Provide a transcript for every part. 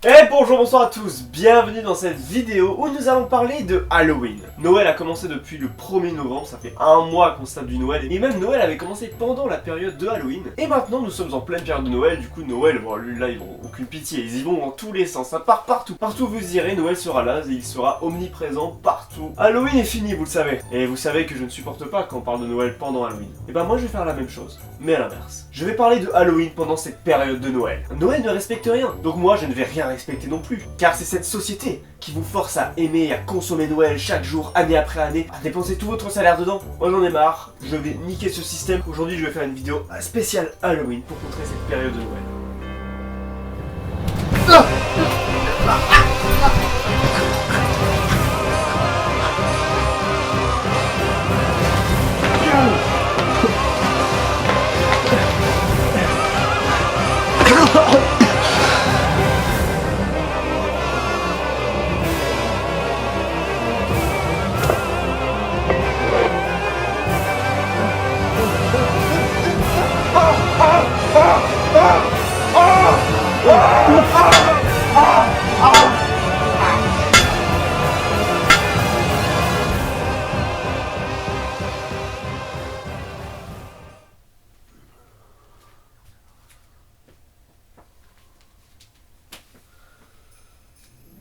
Et bonjour, bonsoir à tous, bienvenue dans cette vidéo où nous allons parler de Halloween. Noël a commencé depuis le 1er novembre, ça fait un mois qu'on se tape du Noël, et même Noël avait commencé pendant la période de Halloween. Et maintenant nous sommes en pleine période de Noël, du coup Noël, bon, là ils n'ont aucune pitié, ils y vont dans tous les sens, ça part partout. Partout où vous irez, Noël sera là, et il sera omniprésent partout. Halloween est fini, vous le savez. Et vous savez que je ne supporte pas quand on parle de Noël pendant Halloween. Et ben moi je vais faire la même chose, mais à l'inverse. Je vais parler de Halloween pendant cette période de Noël. Noël ne respecte rien, donc moi je ne vais rien respecter non plus. Car c'est cette société qui vous force à aimer et à consommer Noël chaque jour, année après année, à dépenser tout votre salaire dedans. Moi j'en ai marre, je vais niquer ce système. Aujourd'hui je vais faire une vidéo spéciale Halloween pour contrer cette période de Noël.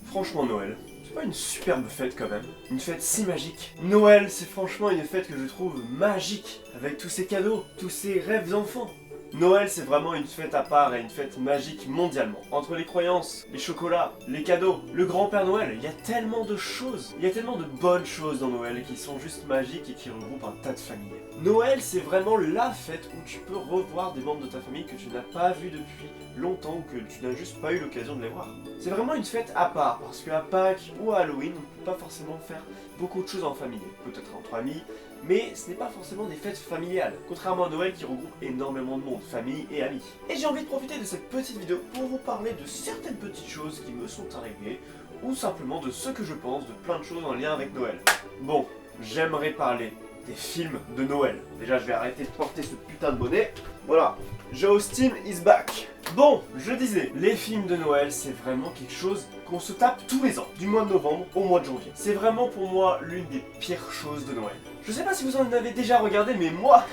Franchement Noël, c'est pas une superbe fête quand même? Une fête si magique. Noël, c'est franchement une fête que je trouve magique, avec tous ces cadeaux, tous ces rêves d'enfants. Noël, c'est vraiment une fête à part et une fête magique mondialement. Entre les croyances, les chocolats, les cadeaux, le grand-père Noël, il y a tellement de choses. Il y a tellement de bonnes choses dans Noël qui sont juste magiques et qui regroupent un tas de familles. Noël, c'est vraiment la fête où tu peux revoir des membres de ta famille que tu n'as pas vus depuis longtemps ou que tu n'as juste pas eu l'occasion de les voir. C'est vraiment une fête à part, parce qu'à Pâques ou à Halloween, on ne peut pas forcément faire beaucoup de choses en famille. Peut-être entre amis, mais ce n'est pas forcément des fêtes familiales, contrairement à Noël qui regroupe énormément de monde, famille et amis. Et j'ai envie de profiter de cette petite vidéo pour vous parler de certaines petites choses qui me sont arrivées, ou simplement de ce que je pense de plein de choses en lien avec Noël. Bon, j'aimerais parler des films de Noël. Déjà, je vais arrêter de porter ce putain de bonnet. Voilà, Joe's Team is back. Bon, je disais, les films de Noël, c'est vraiment quelque chose qu'on se tape tous les ans, du mois de novembre au mois de janvier. C'est vraiment pour moi l'une des pires choses de Noël. Je sais pas si vous en avez déjà regardé, mais moi,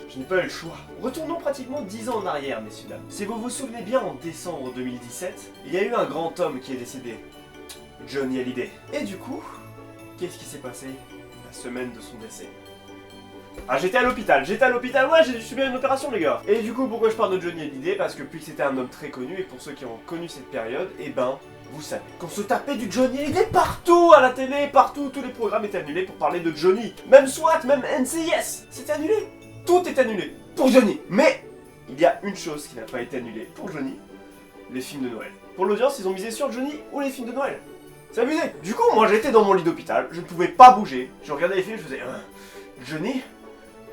je n'ai pas eu le choix. Retournons pratiquement 10 ans en arrière, messieurs dames. Si vous vous souvenez bien, en décembre 2017, il y a eu un grand homme qui est décédé, Johnny Hallyday. Et du coup, qu'est-ce qui s'est passé la semaine de son décès? Ah, j'étais à l'hôpital, ouais, j'ai dû subir une opération les gars. Et du coup, pourquoi je parle de Johnny Hallyday? Parce que puis c'était un homme très connu, et pour ceux qui ont connu cette période, eh ben, vous savez qu'on se tapait du Johnny Hallyday partout à la télé, partout, tous les programmes étaient annulés pour parler de Johnny. Même SWAT, même NCIS, c'était annulé. Tout est annulé pour Johnny. Mais il y a une chose qui n'a pas été annulée pour Johnny, les films de Noël. Pour l'audience, ils ont misé sur Johnny ou les films de Noël. C'est abusé. Du coup, moi j'étais dans mon lit d'hôpital, je ne pouvais pas bouger. Je regardais les films, je faisais Johnny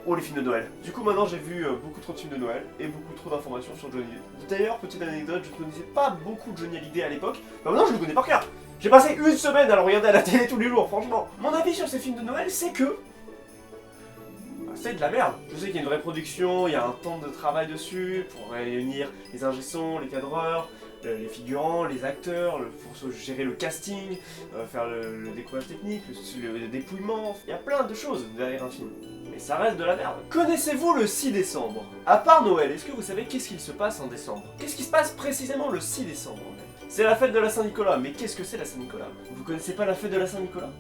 ou les films de Noël. Du coup maintenant j'ai vu beaucoup trop de films de Noël et beaucoup trop d'informations sur Johnny Hallyday. D'ailleurs, petite anecdote, je ne connaissais pas beaucoup de Johnny Hallyday à l'époque, bah maintenant je le connais par cœur. J'ai passé une semaine à le regarder à la télé tous les jours, franchement. Mon avis sur ces films de Noël, c'est que c'est de la merde. Je sais qu'il y a une vraie production, il y a un temps de travail dessus pour réunir les ingé-sons, les cadreurs, les figurants, les acteurs, pour gérer le casting, faire le découpage technique, le dépouillement. Il y a plein de choses derrière un film. Mais ça reste de la merde. Connaissez-vous le 6 décembre? À part Noël, est-ce que vous savez qu'est-ce qu'il se passe en décembre? Qu'est-ce qui se passe précisément le 6 décembre en fait? C'est la fête de la Saint-Nicolas, mais qu'est-ce que c'est la Saint-Nicolas? Vous connaissez pas la fête de la Saint-Nicolas?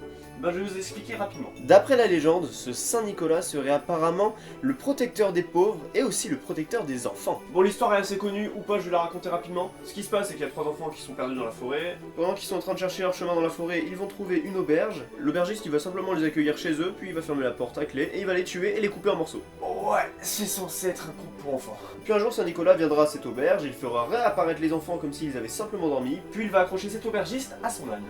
Ben je vais vous expliquer rapidement. D'après la légende, ce Saint-Nicolas serait apparemment le protecteur des pauvres et aussi le protecteur des enfants. Bon, l'histoire est assez connue ou pas, je vais la raconter rapidement. Ce qui se passe, c'est qu'il y a 3 enfants qui sont perdus dans la forêt. Pendant qu'ils sont en train de chercher leur chemin dans la forêt, ils vont trouver une auberge. L'aubergiste, il va simplement les accueillir chez eux, puis il va fermer la porte à clé et il va les tuer et les couper en morceaux. Ouais, c'est censé être un conte pour enfants. Puis un jour, Saint-Nicolas viendra à cette auberge, il fera réapparaître les enfants comme s'ils avaient simplement dormi, puis il va accrocher cet aubergiste à son âne.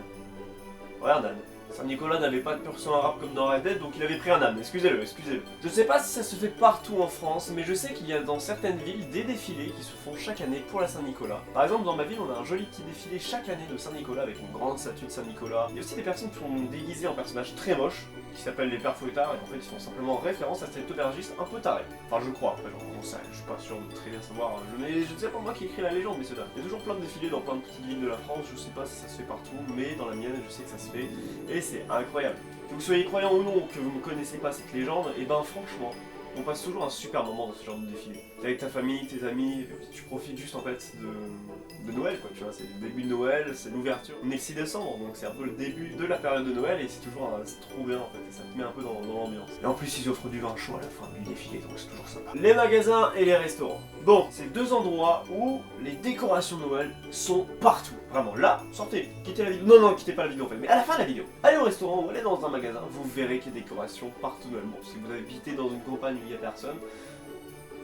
Ouais, un âne. Saint-Nicolas n'avait pas de pur sang arabe comme dans Red Dead, donc il avait pris un âne, excusez-le, excusez-le. Je sais pas si ça se fait partout en France, mais je sais qu'il y a dans certaines villes des défilés qui se font chaque année pour la Saint-Nicolas. Par exemple, dans ma ville, on a un joli petit défilé chaque année de Saint-Nicolas avec une grande statue de Saint-Nicolas. Il y a aussi des personnes qui sont déguisées en personnages très moches, qui s'appellent les pères fouettards, et en fait ils font simplement référence à cet aubergiste un peu taré. Enfin je crois, après j'en sais, je suis pas sûr de très bien savoir, je ne sais pas moi qui écrit la légende, mais c'est là. Il y a toujours plein de défilés dans plein de petites villes de la France, je sais pas si ça se fait partout, mais dans la mienne je sais que ça se fait, et c'est incroyable. Que vous soyez croyant ou non, que vous ne connaissez pas cette légende, et ben franchement, on passe toujours un super moment dans ce genre de défilé. T'es avec ta famille, tes amis, et puis tu profites juste en fait de Noël quoi, tu vois, c'est le début de Noël, c'est l'ouverture. On est le 6 décembre, donc c'est un peu le début de la période de Noël et c'est toujours c'est trop bien en fait, et ça te met un peu dans l'ambiance. Et en plus ils offrent du vin chaud à la fin du défilé, donc c'est toujours sympa. Les magasins et les restaurants. Bon, c'est deux endroits où les décorations de Noël sont partout. Vraiment, là, sortez, quittez la vidéo. Non, non, quittez pas la vidéo en fait, mais à la fin de la vidéo, allez au restaurant ou allez dans un magasin, vous verrez qu'il y a des décorations partout Noël. Bon, si vous habitez dans une campagne où il n'y a personne,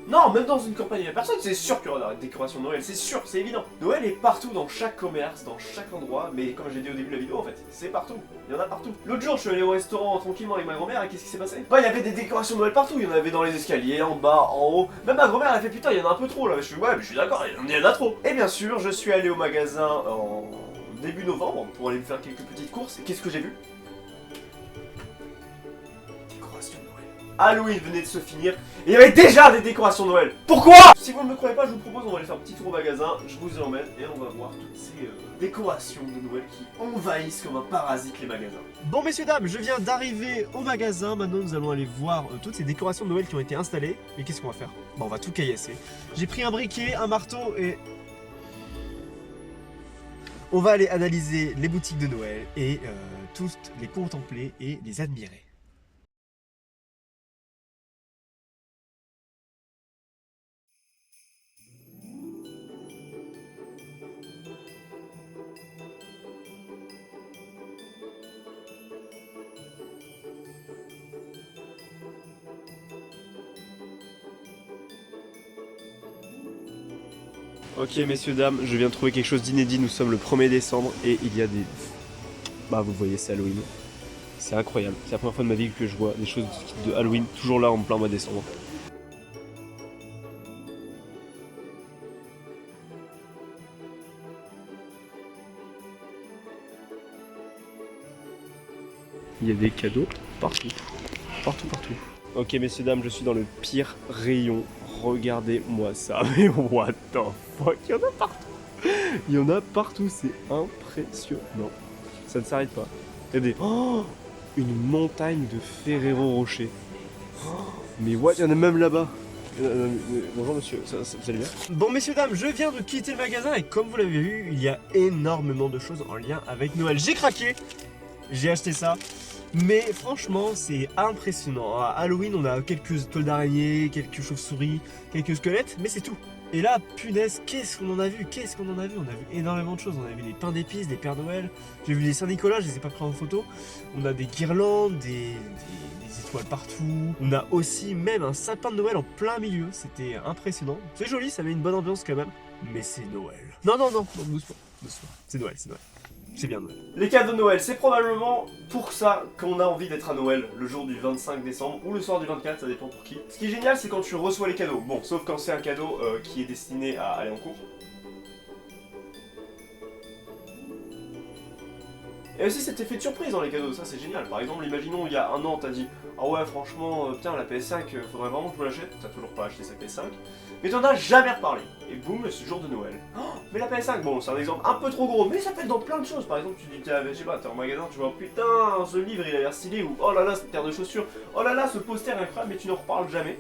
non, même dans une campagne, il n'y a personne, c'est sûr qu'il y aura des décorations de Noël, c'est sûr, c'est évident. Noël est partout, dans chaque commerce, dans chaque endroit, mais comme j'ai dit au début de la vidéo, en fait, c'est partout, il y en a partout. L'autre jour, je suis allé au restaurant tranquillement avec ma grand-mère, et qu'est-ce qui s'est passé? Bah, il y avait des décorations de Noël partout, il y en avait dans les escaliers, en bas, en haut. Même ma grand-mère, elle a fait putain, il y en a un peu trop là. Je suis ouais, mais je suis d'accord, il y en a trop. Et bien sûr, je suis allé au magasin en début novembre pour aller me faire quelques petites courses, et qu'est-ce que j'ai vu? Halloween venait de se finir, et il y avait déjà des décorations de Noël. Pourquoi? Si vous ne me croyez pas, je vous propose, on va aller faire un petit tour au magasin, je vous y emmène, et on va voir toutes ces décorations de Noël qui envahissent comme un parasite les magasins. Bon messieurs dames, je viens d'arriver au magasin, maintenant nous allons aller voir toutes ces décorations de Noël qui ont été installées. Mais qu'est-ce qu'on va faire? Bon, on va tout caillasser. J'ai pris un briquet, un marteau, et... on va aller analyser les boutiques de Noël, et toutes les contempler et les admirer. Ok messieurs dames, je viens de trouver quelque chose d'inédit, nous sommes le 1er décembre et il y a des... Bah vous voyez c'est Halloween. C'est incroyable, c'est la première fois de ma vie que je vois des choses de Halloween toujours là en plein mois de décembre. Il y a des cadeaux partout, partout, partout. Ok messieurs dames, je suis dans le pire rayon, regardez-moi ça, mais what the fuck, il y en a partout. Il y en a partout, c'est impressionnant. Ça ne s'arrête pas. Regardez, oh, une montagne de Ferrero Rocher. Oh, mais what, il y en a même là-bas. Bonjour monsieur, ça, vous allez bien? Bon messieurs dames, je viens de quitter le magasin et comme vous l'avez vu, il y a énormément de choses en lien avec Noël. J'ai craqué, j'ai acheté ça. Mais franchement, c'est impressionnant. À Halloween, on a quelques toiles d'araignée, quelques chauves-souris, quelques squelettes, mais c'est tout. Et là, punaise, qu'est-ce qu'on en a vu? Qu'est-ce qu'on en a vu? On a vu énormément de choses. On a vu des pains d'épices, des Pères Noël. J'ai vu des Saint-Nicolas, je les ai pas pris en photo. On a des guirlandes, des étoiles partout. On a aussi même un sapin de Noël en plein milieu. C'était impressionnant. C'est joli, ça met une bonne ambiance quand même. Mais c'est Noël. Non, non, non, non, doucement, doucement. C'est Noël, c'est Noël. C'est bien Noël. Les cadeaux de Noël, c'est probablement pour ça qu'on a envie d'être à Noël le jour du 25 décembre ou le soir du 24, ça dépend pour qui. Ce qui est génial, c'est quand tu reçois les cadeaux. Bon, sauf quand c'est un cadeau qui est destiné à aller en cours. Et aussi cet effet de surprise dans les cadeaux, ça c'est génial. Par exemple, imaginons il y a un an, t'as dit ah ouais franchement, putain la PS5, faudrait vraiment que je me l'achète. T'as toujours pas acheté sa PS5, mais t'en as jamais reparlé. Et boum, c'est le jour de Noël. Oh, mais la PS5, bon c'est un exemple un peu trop gros, mais ça peut être dans plein de choses. Par exemple, tu dis, je sais pas, t'es en magasin, tu vois putain ce livre il a l'air stylé, ou oh là là cette paire de chaussures, oh là là ce poster incroyable, mais tu n'en reparles jamais.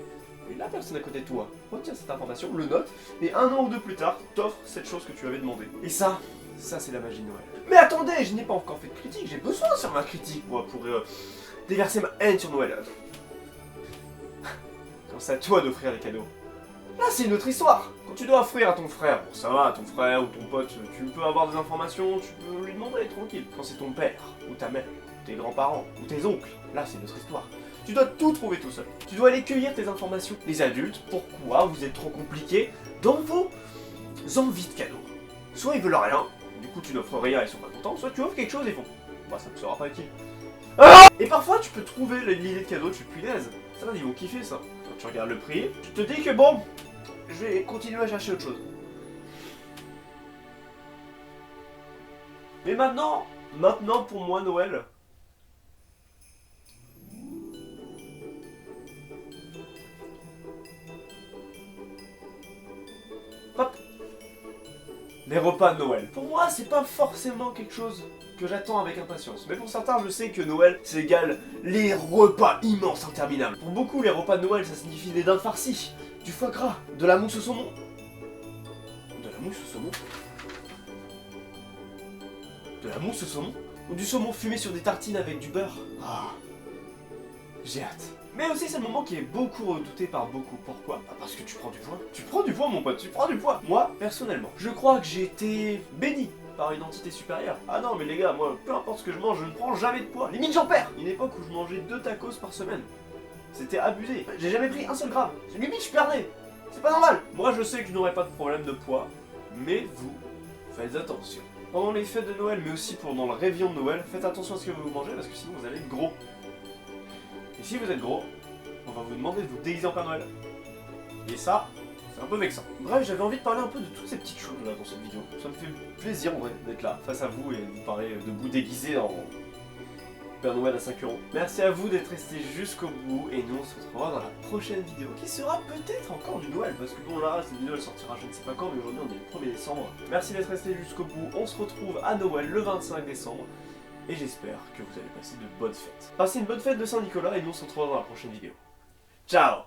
Et la personne à côté de toi retient cette information, le note, et un an ou deux plus tard, t'offre cette chose que tu avais demandé. Et ça c'est la magie de Noël. Mais attendez, je n'ai pas encore fait de critique, j'ai besoin de faire ma critique moi pour déverser ma haine sur Noël. Quand c'est à toi d'offrir les cadeaux. Là c'est une autre histoire. Quand tu dois offrir à ton frère, bon ça va, ton frère ou ton pote, tu peux avoir des informations, tu peux lui demander tranquille. Quand c'est ton père, ou ta mère, ou tes grands-parents, ou tes oncles, là c'est une autre histoire. Tu dois tout trouver tout seul. Tu dois aller cueillir tes informations. Les adultes, pourquoi vous êtes trop compliqués dans vos envies de cadeaux? Soit ils veulent rien, du coup tu n'offres rien, ils sont pas contents, soit tu offres quelque chose et ils font bah ça me sera pas utile. Ah et parfois tu peux trouver l'idée de cadeau, tu fais punaise, ça va, ils vont kiffer ça. Quand tu regardes le prix, tu te dis que bon, je vais continuer à chercher autre chose. Mais maintenant pour moi Noël, les repas de Noël. Pour moi, c'est pas forcément quelque chose que j'attends avec impatience. Mais pour certains, je sais que Noël, c'est égal les repas immenses, interminables. Pour beaucoup, les repas de Noël, ça signifie des dindes farcies, du foie gras, de la mousse au saumon. De la mousse au saumon? De la mousse au saumon? Ou du saumon fumé sur des tartines avec du beurre. Ah, j'ai hâte. Mais aussi c'est le moment qui est beaucoup redouté par beaucoup. Pourquoi? Bah parce que tu prends du poids. Tu prends du poids mon pote, tu prends du poids. Moi, personnellement, je crois que j'ai été béni par une entité supérieure. Ah non mais les gars, moi, peu importe ce que je mange, je ne prends jamais de poids. Limite j'en perds. Une époque où je mangeais 2 tacos par semaine. C'était abusé. J'ai jamais pris un seul gramme. Limite je perdais. C'est pas normal. Moi je sais que je n'aurai pas de problème de poids. Mais vous, faites attention. Pendant les fêtes de Noël, mais aussi pendant le réveillon de Noël, faites attention à ce que vous mangez parce que sinon vous allez être gros. Et si vous êtes gros, on va vous demander de vous déguiser en Père Noël. Et ça, c'est un peu vexant. Bref, j'avais envie de parler un peu de toutes ces petites choses là dans cette vidéo. Ça me fait plaisir en vrai d'être là face à vous et de vous parler de vous déguiser en Père Noël à 5 €. Merci à vous d'être restés jusqu'au bout et nous on se retrouvera dans la prochaine vidéo qui sera peut-être encore du Noël parce que bon là cette vidéo elle sortira je ne sais pas quand mais aujourd'hui on est le 1er décembre. Merci d'être restés jusqu'au bout, on se retrouve à Noël le 25 décembre et j'espère que vous allez passer de bonnes fêtes. Passez une bonne fête de Saint-Nicolas et nous on se retrouvera dans la prochaine vidéo. Ciao!